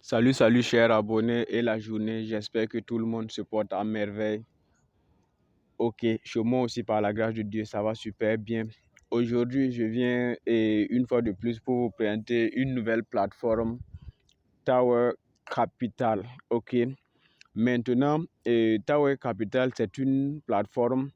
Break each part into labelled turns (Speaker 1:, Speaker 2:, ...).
Speaker 1: Salut, salut chers abonnés et la journée, j'espère que tout le monde se porte à merveille. Ok, chez moi aussi par la grâce de Dieu, ça va super bien. Aujourd'hui, je viens une fois de plus pour vous présenter une nouvelle plateforme, Tower Capital. Ok, maintenant, Tower Capital, c'est une plateforme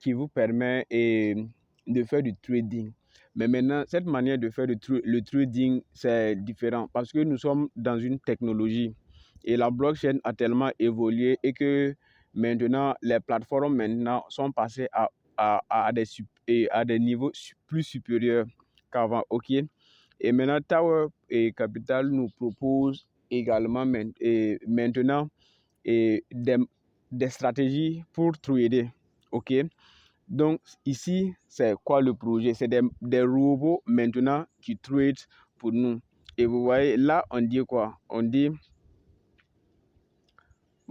Speaker 1: qui vous permet de faire du trading. Mais maintenant, cette manière de faire le trading, c'est différent parce que nous sommes dans une technologie et la blockchain a tellement évolué et que maintenant, les plateformes maintenant sont passées à des niveaux plus supérieurs qu'avant. OK? Et maintenant, Tower et Capital nous propose également maintenant et des stratégies pour trader. OK? Donc, ici, c'est quoi le projet? C'est des robots maintenant qui trade pour nous. Et vous voyez, là, on dit quoi? Vous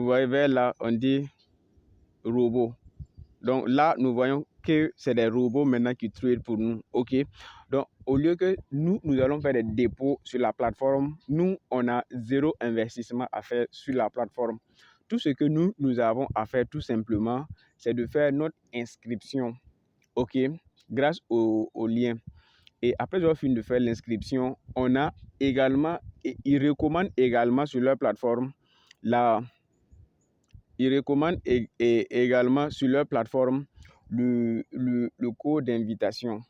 Speaker 1: voyez vers là, on dit robot. Donc là, nous voyons que c'est des robots maintenant qui trade pour nous. OK? Donc, au lieu que nous allons faire des dépôts sur la plateforme, nous, on a zéro investissement à faire sur la plateforme. Tout ce que nous avons à faire tout simplement, c'est de faire notre inscription. OK? Grâce au lien. Et après avoir fini de faire l'inscription, on a également, ils recommandent également sur leur plateforme la ils recommandent également sur leur plateforme le code d'invitation.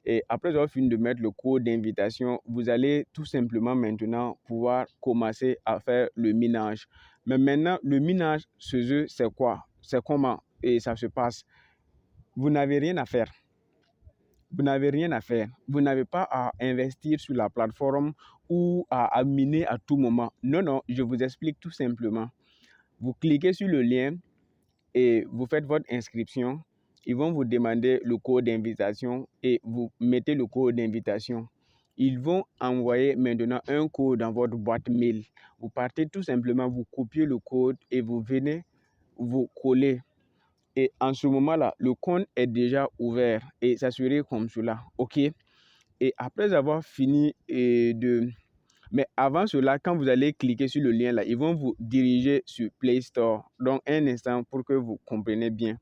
Speaker 1: Et après avoir fini de mettre le code d'invitation, vous allez tout simplement maintenant pouvoir commencer à faire le minage. Mais maintenant, le minage chez eux, c'est quoi? C'est comment? Et ça se passe. Vous n'avez rien à faire. Vous n'avez rien à faire. Vous n'avez pas à investir sur la plateforme ou à miner à tout moment. Non, non, je vous explique tout simplement. Vous cliquez sur le lien et vous faites votre inscription. Ils vont vous demander le code d'invitation et vous mettez le code d'invitation. Ils vont envoyer maintenant un code dans votre boîte mail. Vous partez tout simplement, vous copiez le code et vous venez vous coller. Et en ce moment-là, le compte est déjà ouvert et ça serait comme cela. OK? Et après avoir fini mais avant cela, quand vous allez cliquer sur le lien là, ils vont vous diriger sur Play Store. Donc, un instant pour que vous compreniez bien.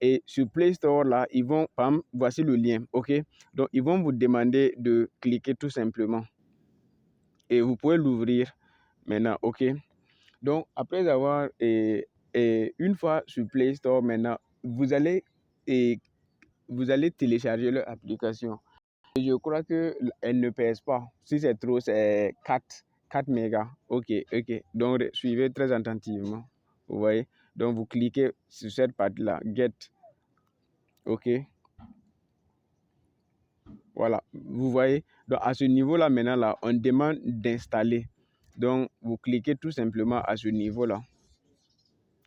Speaker 1: Et sur Play Store là, ils vont, voici le lien, OK? Donc, ils vont vous demander de cliquer tout simplement. Et vous pouvez l'ouvrir maintenant, OK? Donc, après avoir, une fois sur Play Store maintenant, et, vous allez télécharger leur application. Je crois qu'elle ne pèse pas. Si c'est trop, c'est 4 mégas. OK, OK. Donc, suivez très attentivement. Vous voyez? Donc, vous cliquez sur cette partie-là, Get. OK. Voilà. Vous voyez? Donc, à ce niveau-là, maintenant, là, on demande d'installer. Donc, vous cliquez tout simplement à ce niveau-là.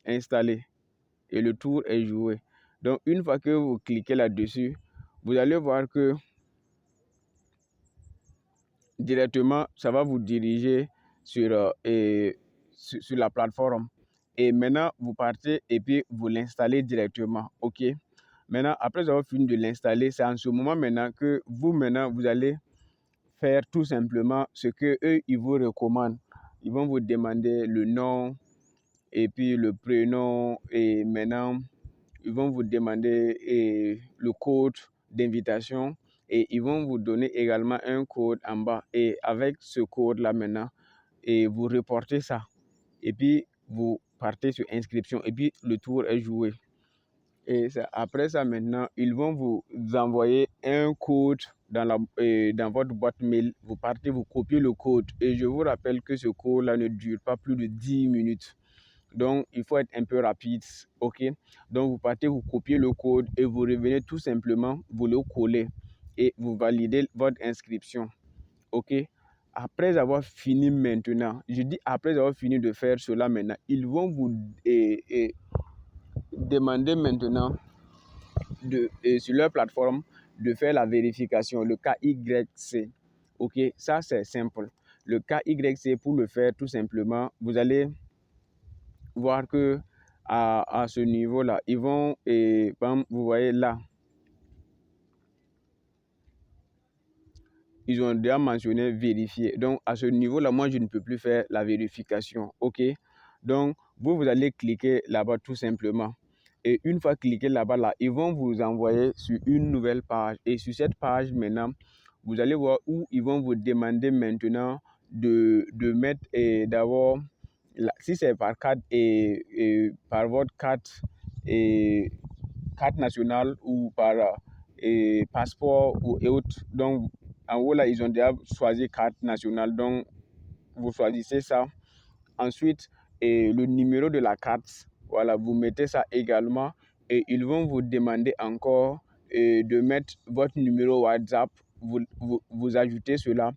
Speaker 1: Installer. Et le tour est joué. Donc, une fois que vous cliquez là-dessus, vous allez voir que directement, ça va vous diriger sur la plateforme. Et maintenant, vous partez et puis vous l'installez directement. OK? Maintenant, après avoir fini de l'installer, c'est en ce moment maintenant que vous allez faire tout simplement ce que eux, ils vous recommandent. Ils vont vous demander le nom et puis le prénom et maintenant, ils vont vous demander le code d'invitation et ils vont vous donner également un code en bas. Et avec ce code-là maintenant, et vous reportez ça. Et puis, vous partez sur inscription et puis le tour est joué. Et après ça maintenant, ils vont vous envoyer un code dans votre boîte mail. Vous partez, vous copiez le code. Et je vous rappelle que ce code-là ne dure pas plus de 10 minutes. Donc, il faut être un peu rapide, OK? Donc, vous partez, vous copiez le code et vous revenez tout simplement, vous le collez et vous validez votre inscription, OK? Après avoir fini maintenant, je dis après avoir fini de faire cela maintenant, ils vont vous demander maintenant sur leur plateforme de faire la vérification, le KYC, OK? Ça, c'est simple. Le KYC, pour le faire, tout simplement, vous allez voir que à ce niveau-là, ils vont, vous voyez là, ils ont déjà mentionné vérifier. Donc, à ce niveau-là, moi, je ne peux plus faire la vérification. OK? Donc, vous allez cliquer là-bas tout simplement. Et une fois cliqué là-bas, là, ils vont vous envoyer sur une nouvelle page. Et sur cette page, maintenant, vous allez voir où ils vont vous demander maintenant de mettre et d'abord, si c'est par carte et par votre carte et carte nationale ou par passeport et autres. Donc, en haut, là, ils ont déjà choisi carte nationale. Donc, vous choisissez ça. Ensuite, le numéro de la carte, voilà, vous mettez ça également. Et ils vont vous demander encore de mettre votre numéro WhatsApp. Vous ajoutez cela.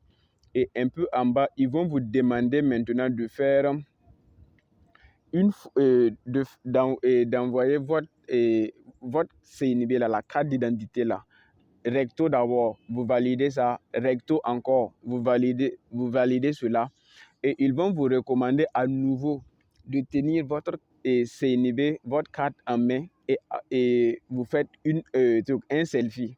Speaker 1: Et un peu en bas, ils vont vous demander maintenant de faire d'envoyer votre CNB, là, la carte d'identité là. Recto d'abord, vous validez ça. Recto encore, vous validez cela. Et ils vont vous recommander à nouveau de tenir votre CNB, votre carte en main et vous faites un selfie.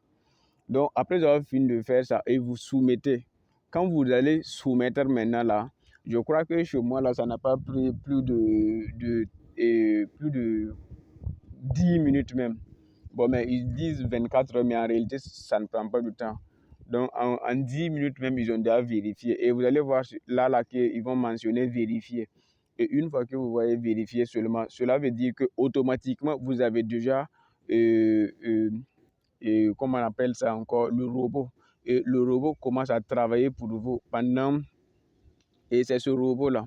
Speaker 1: Donc, après avoir fini de faire ça, et vous soumettez. Quand vous allez soumettre maintenant là, je crois que chez moi là, ça n'a pas pris plus de 10 minutes même. Bon, mais ils disent 24 heures, mais en réalité, ça ne prend pas de temps. Donc, en 10 minutes même, ils ont déjà vérifié. Et vous allez voir là qu'ils vont mentionner vérifier. Et une fois que vous voyez vérifier seulement, cela veut dire que automatiquement, vous avez déjà comment on appelle ça encore, le robot. Et le robot commence à travailler pour vous et c'est ce robot-là.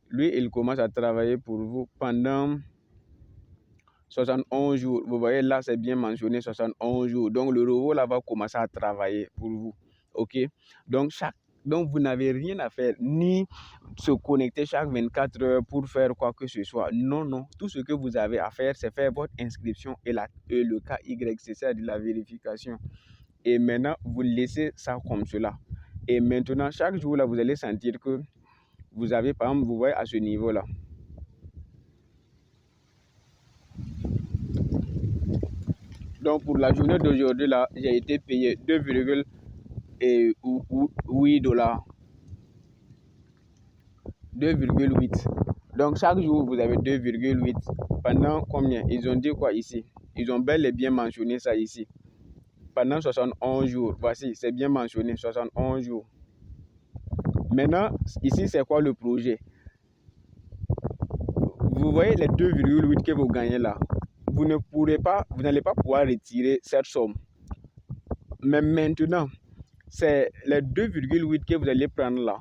Speaker 1: Lui, il commence à travailler pour vous pendant 71 jours. Vous voyez là, c'est bien mentionné 71 jours. Donc, le robot là va commencer à travailler pour vous. OK? Donc, vous n'avez rien à faire, ni se connecter chaque 24 heures pour faire quoi que ce soit. Non, non. Tout ce que vous avez à faire, c'est faire votre inscription et le KY, c'est ça de la vérification. Et maintenant, vous laissez ça comme cela. Et maintenant, chaque jour, là, vous allez sentir que vous avez, par exemple, vous voyez à ce niveau-là. Donc, pour la journée d'aujourd'hui, là, j'ai été payé 2,8 dollars. 2,8. Donc, chaque jour, vous avez 2,8. Pendant combien? Ils ont dit quoi ici? Ils ont bel et bien mentionné ça ici. Pendant 71 jours. Voici, c'est bien mentionné, 71 jours. Maintenant, ici, c'est quoi le projet? Vous voyez les 2,8 que vous gagnez là. Vous n'allez pas pouvoir retirer cette somme. Mais maintenant, c'est les 2,8 que vous allez prendre là,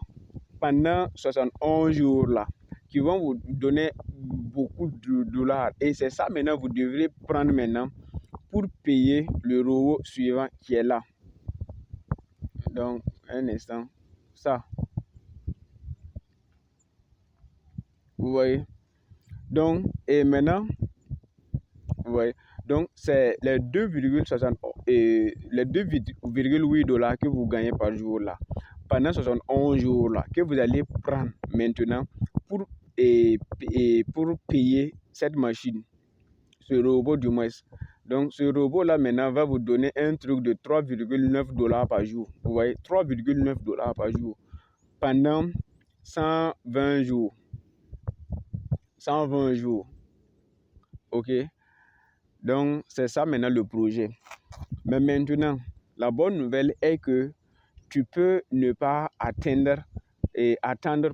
Speaker 1: pendant 71 jours là, qui vont vous donner beaucoup de dollars. Et c'est ça maintenant, vous devrez prendre maintenant pour payer le robot suivant qui est là. Donc, un instant, ça. Vous voyez? Donc, et maintenant, vous voyez? Donc, c'est les 2,8 dollars que vous gagnez par jour là, pendant 71 jours là, que vous allez prendre maintenant pour payer cette machine, ce robot du moins. Donc, ce robot là maintenant va vous donner un truc de 3,9 dollars par jour. Vous voyez? 3,9 dollars par jour pendant 120 jours. 120 jours. OK? Donc, c'est ça maintenant le projet. Mais maintenant, la bonne nouvelle est que tu peux ne pas attendre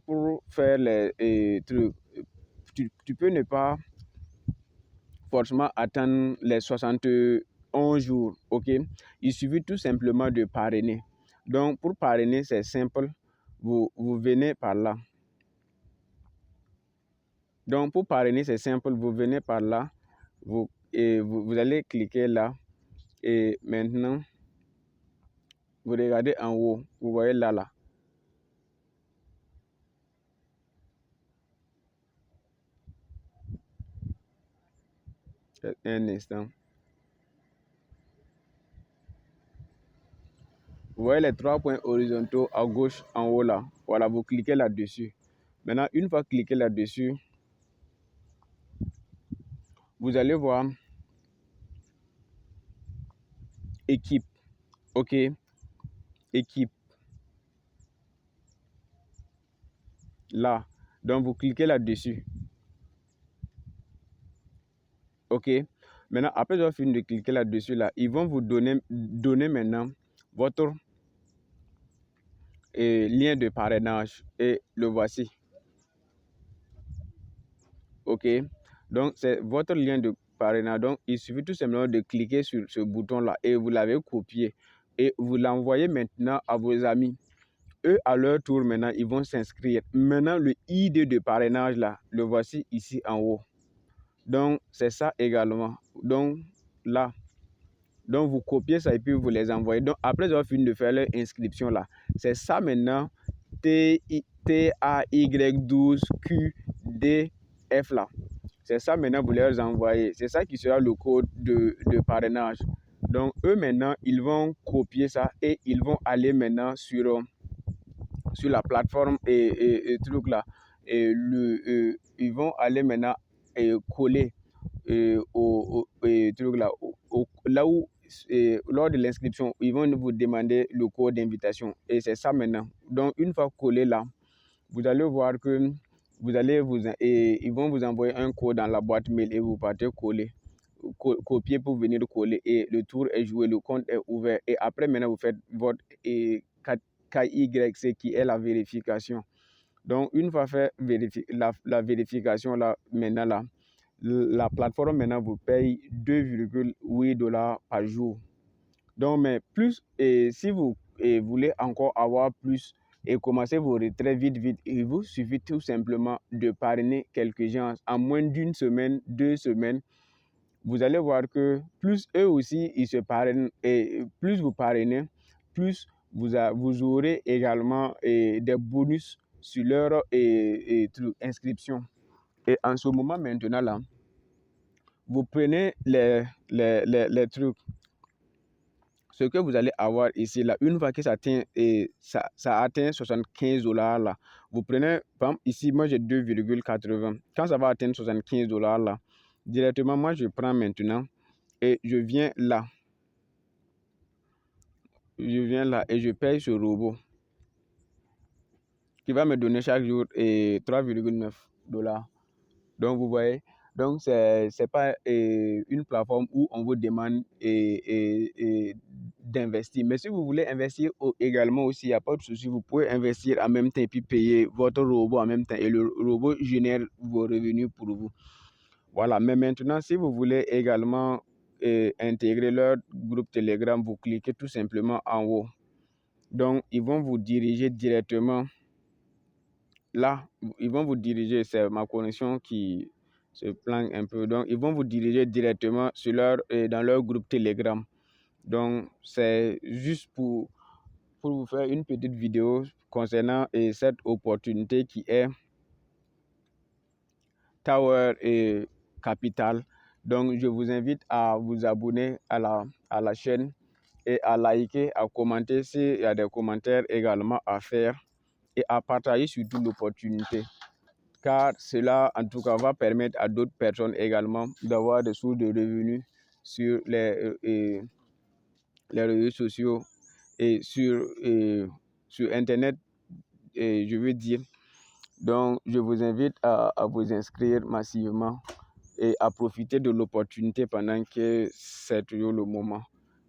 Speaker 1: pour faire les trucs. Tu peux ne pas forcément attendre les 71 jours. OK? Il suffit tout simplement de parrainer. Donc, pour parrainer, c'est simple. Vous venez par là. Donc, pour parrainer, c'est simple. Vous venez par là. Vous allez cliquer là. Et maintenant, vous regardez en haut. Vous voyez là. Un instant. Vous voyez les 3 points horizontaux à gauche en haut là. Voilà, vous cliquez là-dessus. Maintenant, une fois cliqué là-dessus, vous allez voir équipe. OK? Équipe. là. Donc, vous cliquez là-dessus. OK. Maintenant, après avoir fini de cliquer là-dessus, là, ils vont vous donner maintenant votre lien de parrainage. Et le voici. OK. Donc, c'est votre lien de parrainage. Donc, il suffit tout simplement de cliquer sur ce bouton-là et vous l'avez copié. Et vous l'envoyez maintenant à vos amis. Eux, à leur tour, maintenant, ils vont s'inscrire. Maintenant, le ID de parrainage, là, le voici ici en haut. Donc, c'est ça également. Donc, là. Donc, vous copiez ça et puis vous les envoyez. Donc, après avoir fini de faire leur inscription, là, c'est ça maintenant, TAY12QDF, là. C'est ça maintenant, vous leur envoyez. C'est ça qui sera le code de parrainage. Donc, eux, maintenant, ils vont copier ça et ils vont aller maintenant sur la plateforme et truc là. Et ils vont aller maintenant coller au truc là, là où, lors de l'inscription, ils vont vous demander le code d'invitation. Et c'est ça maintenant. Donc, une fois collé là, vous allez voir que ils vont vous envoyer un code dans la boîte mail et vous partez coller. Copier pour venir coller et le tour est joué, le compte est ouvert. Et après, maintenant, vous faites votre KYC qui est la vérification. Donc, une fois fait la vérification, là, maintenant, là, la plateforme maintenant vous paye 2,8 $ par jour. Donc, mais plus, et si vous voulez encore avoir plus et commencer vos retraits vite, il vous suffit tout simplement de parrainer quelques gens. En moins d'une semaine, 2 semaines, vous allez voir que plus eux aussi, ils se parrainent, et plus vous parrainez, plus vous aurez également des bonus sur leur inscription. Et en ce moment maintenant là, vous prenez les trucs. Ce que vous allez avoir ici, là, une fois que ça atteint 75 $ là, vous prenez, par exemple, ici, moi j'ai 2,80. Quand ça va atteindre 75 $ là, directement, moi je prends maintenant et je viens là. Je viens là et je paye ce robot qui va me donner chaque jour 3,9 $. Donc, vous voyez, donc c'est pas une plateforme où on vous demande d'investir. Mais si vous voulez investir également aussi, il n'y a pas de souci. Vous pouvez investir en même temps et puis payer votre robot en même temps. Et le robot génère vos revenus pour vous. Voilà. Mais maintenant, si vous voulez également intégrer leur groupe Telegram, vous cliquez tout simplement en haut. Donc, ils vont vous diriger directement. Là, ils vont vous diriger, c'est ma connexion qui se plante un peu. Donc, ils vont vous diriger directement dans leur groupe Telegram. Donc, c'est juste pour vous faire une petite vidéo concernant cette opportunité qui est Tower et Capital. Donc, je vous invite à vous abonner à la chaîne et à liker, à commenter s'il y a des commentaires également à faire et à partager surtout l'opportunité. Car cela, en tout cas, va permettre à d'autres personnes également d'avoir des sources de revenus sur les réseaux sociaux et sur Internet, je veux dire. Donc, je vous invite à vous inscrire massivement et à profiter de l'opportunité pendant que c'est toujours le moment.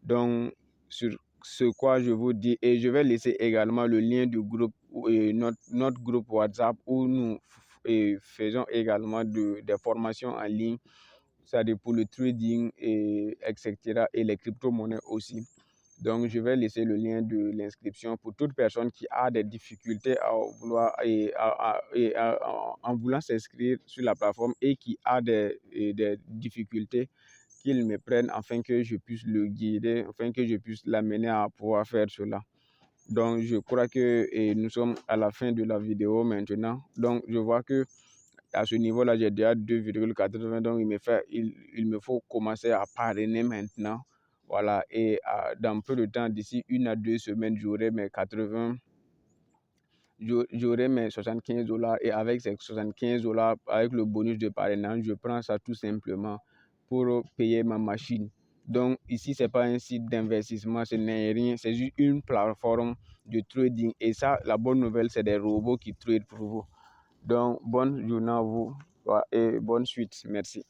Speaker 1: Donc, sur ce quoi je vous dis, et je vais laisser également le lien du groupe, notre groupe WhatsApp où nous faisons également des formations en ligne, c'est-à-dire pour le trading, etc. et les crypto-monnaies aussi. Donc, je vais laisser le lien de l'inscription pour toute personne qui a des difficultés en voulant s'inscrire sur la plateforme et qui a des difficultés, qu'il me prenne afin que je puisse le guider, afin que je puisse l'amener à pouvoir faire cela. Donc, je crois que nous sommes à la fin de la vidéo maintenant. Donc, je vois que à ce niveau-là, j'ai déjà 2,80. Donc, il me faut commencer à parrainer maintenant. Voilà, et dans peu de temps, d'ici 1 à 2 semaines, j'aurai mes 80, j'aurai mes 75 $ et avec ces 75 $, avec le bonus de parrainage, je prends ça tout simplement pour payer ma machine. Donc ici, ce n'est pas un site d'investissement, ce n'est rien, c'est juste une plateforme de trading. Et ça, la bonne nouvelle, c'est des robots qui tradent pour vous. Donc, bonne journée à vous et bonne suite. Merci.